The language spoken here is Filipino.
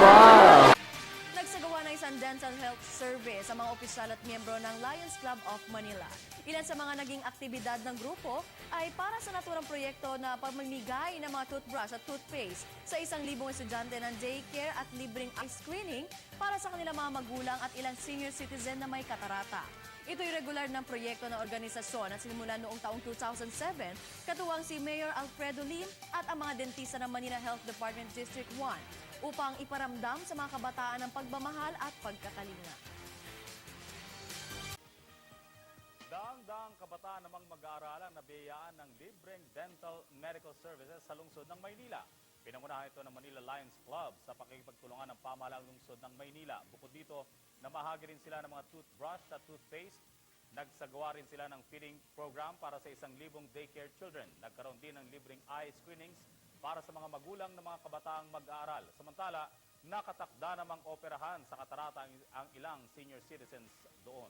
wow! Nagsagawa ng isang dental health survey sa mga opisyal at miyembro ng Lions Club of Manila. Ilan sa mga naging aktibidad ng grupo ay para sa naturang proyekto na pamimigay ng mga toothbrush at toothpaste sa 1,000 estudyante ng daycare at libreng eye screening para sa kanilang mga magulang at ilang senior citizen na may katarata. Ito'y regular ng proyekto ng organisasyon na sinimulan noong taong 2007, katuwang si Mayor Alfredo Lim at ang mga dentista ng Manila Health Department District 1 upang iparamdam sa mga kabataan ang pagmamahal at pagkakalinga. Daang-daang kabataan namang mag-aaralan na biyayaan ng libreng dental medical services sa lungsod ng Maynila. Pinangunahan ito ng Manila Lions Club sa pakikipagtulungan ng pamahalaang lungsod ng Maynila. Bukod dito, namahagi rin sila ng mga toothbrush at toothpaste. Nagsagawa rin sila ng feeding program para sa 1,000 daycare children. Nagkaroon din ng libreng eye screenings para sa mga magulang ng mga kabataang mag-aaral. Samantala, nakatakda namang operahan sa katarata ang ilang senior citizens doon.